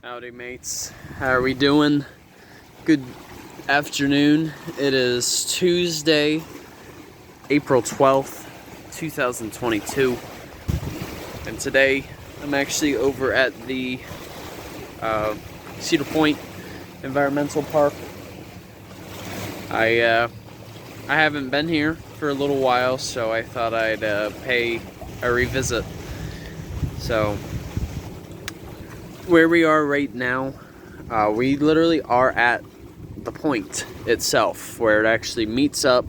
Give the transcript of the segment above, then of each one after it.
Howdy mates, how are we doing? Good afternoon. It is Tuesday, April 12th, 2022. And today I'm actually over at the Cedar Point Environmental Park. I haven't been here for a little while, so I thought I'd pay a revisit. So where we are right now, we literally are at the point itself where it actually meets up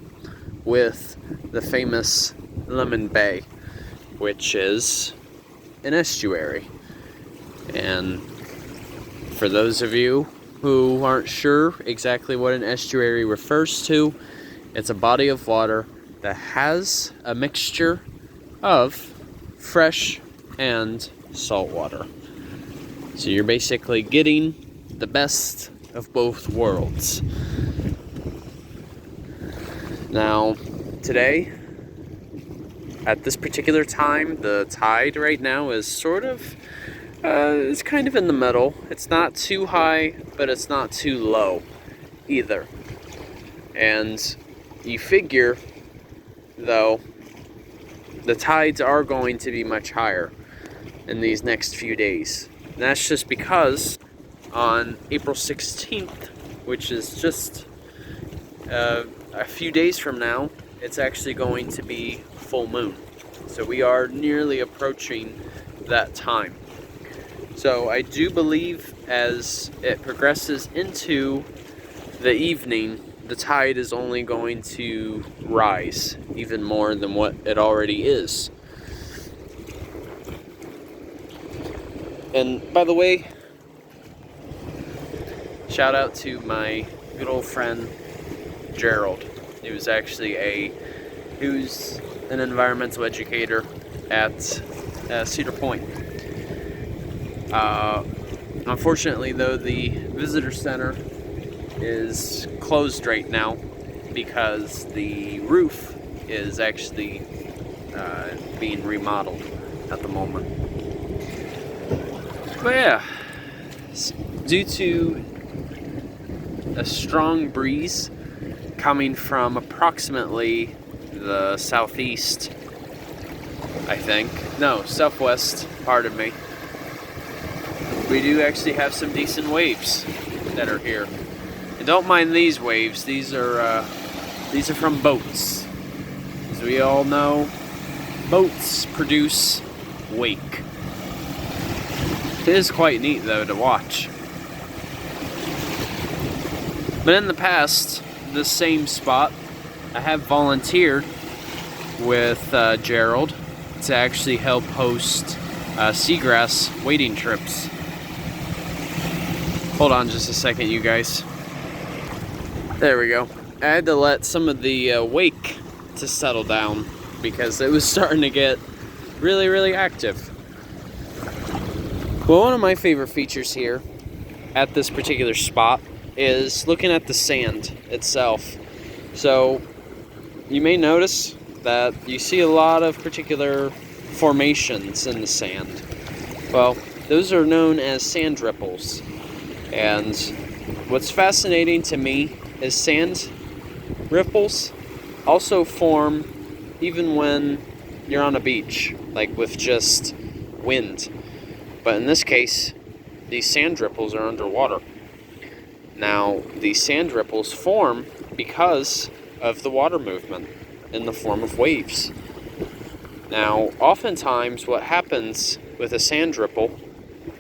with the famous Lemon Bay, which is an estuary. And for those of you who aren't sure exactly what an estuary refers to, it's a body of water that has a mixture of fresh and salt water. So you're basically getting the best of both worlds. Now, today, at this particular time, the tide right now is sort of, it's kind of in the middle. It's not too high, but it's not too low either. And you figure, though, the tides are going to be much higher in these next few days. And that's just because on April 16th, which is just a few days from now, it's actually going to be full moon. So we are nearly approaching that time. So I do believe as it progresses into the evening, the tide is only going to rise even more than what it already is. And by the way, shout out to my good old friend Gerald. Who's an environmental educator at Cedar Point. Unfortunately though, the visitor center is closed right now because the roof is actually being remodeled at the moment. But yeah, due to a strong breeze coming from approximately the southeast, I think. No, southwest, pardon me. We do actually have some decent waves that are here. And don't mind these waves, these are from boats. As we all know, boats produce wake. It is quite neat though to watch. But in the past, this same spot, I have volunteered with Gerald to actually help host seagrass wading trips. Hold on just a second, you guys. There we go. I had to let some of the wake to settle down because it was starting to get really, really active. Well, one of my favorite features here at this particular spot is looking at the sand itself. So you may notice that you see a lot of particular formations in the sand. Well, those are known as sand ripples. And what's fascinating to me is sand ripples also form even when you're on a beach, like with just wind. But in this case, these sand ripples are underwater. Now, these sand ripples form because of the water movement in the form of waves. Now, oftentimes what happens with a sand ripple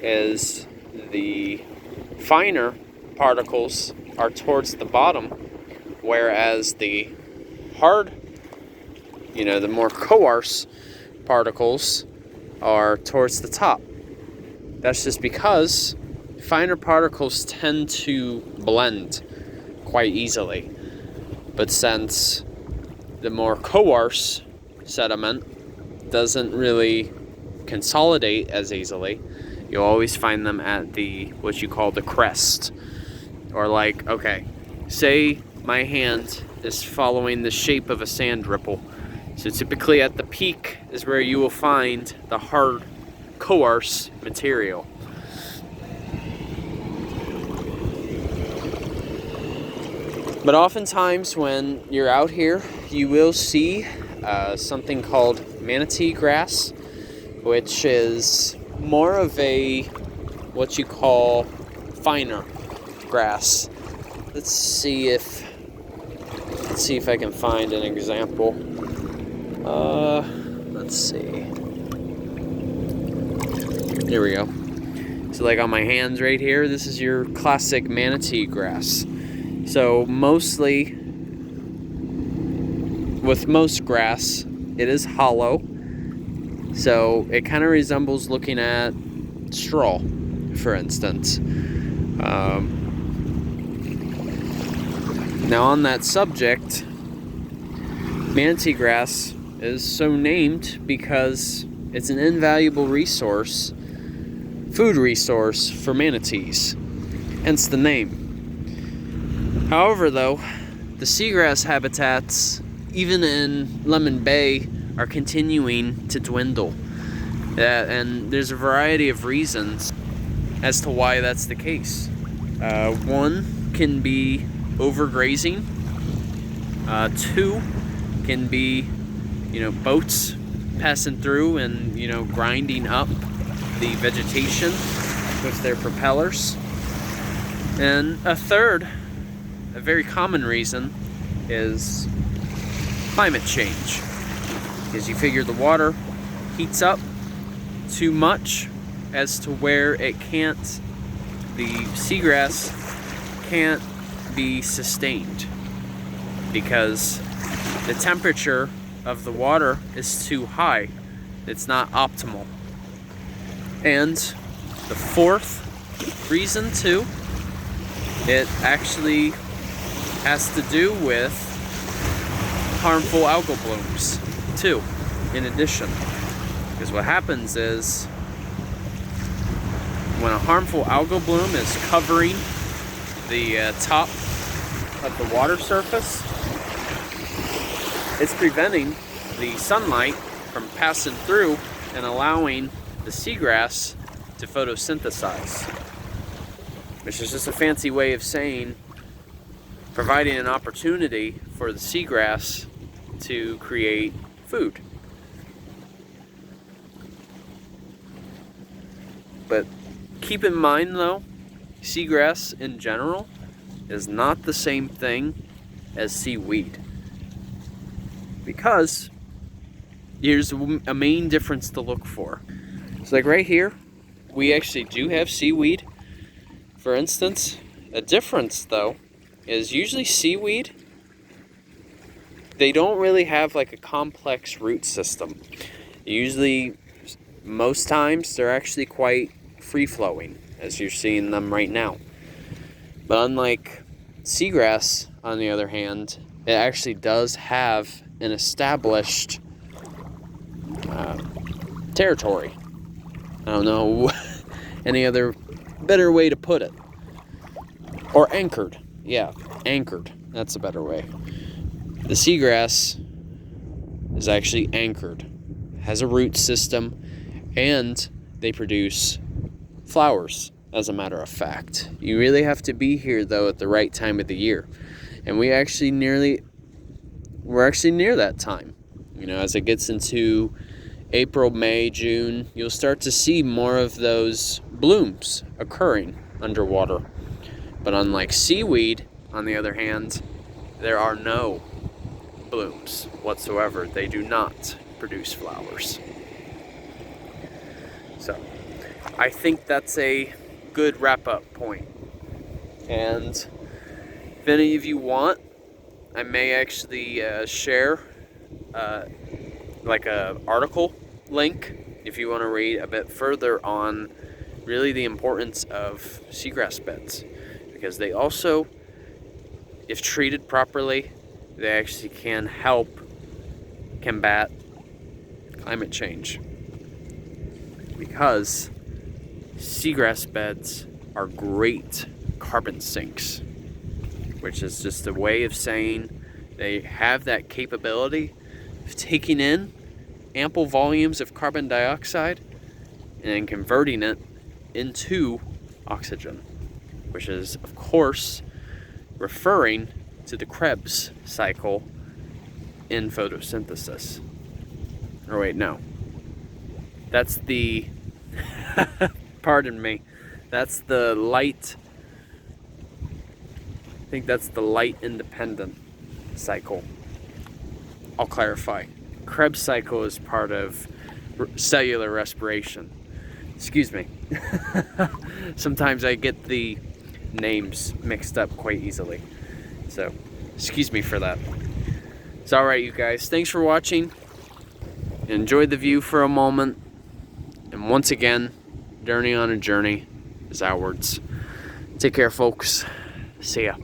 is the finer particles are towards the bottom, whereas the hard, the more coarse particles are towards the top. That's just because finer particles tend to blend quite easily. But since the more coarse sediment doesn't really consolidate as easily, you'll always find them at what you call the crest. Or like, okay, say my hand is following the shape of a sand ripple. So typically at the peak is where you will find the hard, coarse material. But oftentimes when you're out here, you will see something called manatee grass, which is more of a what you call finer grass. Let's see if I can find an example. Let's see. Here we go. So like on my hands right here, this is your classic manatee grass. So mostly, with most grass, it is hollow. So it kind of resembles looking at straw, for instance. Now on that subject, manatee grass is so named because it's an invaluable resource, food resource for manatees, hence the name. However though, the seagrass habitats, even in Lemon Bay, are continuing to dwindle. And there's a variety of reasons as to why that's the case. One can be overgrazing. Two can be, boats passing through and, grinding up the vegetation with their propellers. And a third, a very common reason, is climate change. Because you figure the water heats up too much as to where the seagrass can't be sustained because the temperature of the water is too high. It's not optimal. And the fourth reason too, it actually has to do with harmful algal blooms too, in addition. Because what happens is when a harmful algal bloom is covering the top of the water surface, it's preventing the sunlight from passing through and allowing the seagrass to photosynthesize, which is just a fancy way of saying providing an opportunity for the seagrass to create food. But keep in mind though, seagrass in general is not the same thing as seaweed. Because here's a main difference to look for. So like right here, we actually do have seaweed, for instance. A difference though is usually seaweed, they don't really have like a complex root system. Usually, most times, they're actually quite free-flowing, as you're seeing them right now. But unlike seagrass, on the other hand, it actually does have an established territory. I don't know any other better way to put it. Or anchored. Yeah, anchored. That's a better way. The seagrass is actually anchored, has a root system, and they produce flowers, as a matter of fact. You really have to be here, though, at the right time of the year. And we're actually near that time. As it gets into April, May, June, you'll start to see more of those blooms occurring underwater. But unlike seaweed, on the other hand, there are no blooms whatsoever. They do not produce flowers. So, I think that's a good wrap-up point. And if any of you want, I may actually share like a article link if you want to read a bit further on really the importance of seagrass beds, because they also, if treated properly, they actually can help combat climate change, because seagrass beds are great carbon sinks, which is just a way of saying they have that capability of taking in ample volumes of carbon dioxide and then converting it into oxygen, which is, of course, referring to the Krebs cycle in photosynthesis. Or wait, no. That's the, pardon me, that's the light, I think that's the light independent cycle. I'll clarify. Krebs cycle is part of cellular respiration. Excuse me. Sometimes I get the names mixed up quite easily. So, excuse me for that. It's alright, you guys. Thanks for watching. Enjoy the view for a moment. And once again, journey on a journey is outwards. Take care, folks. See ya.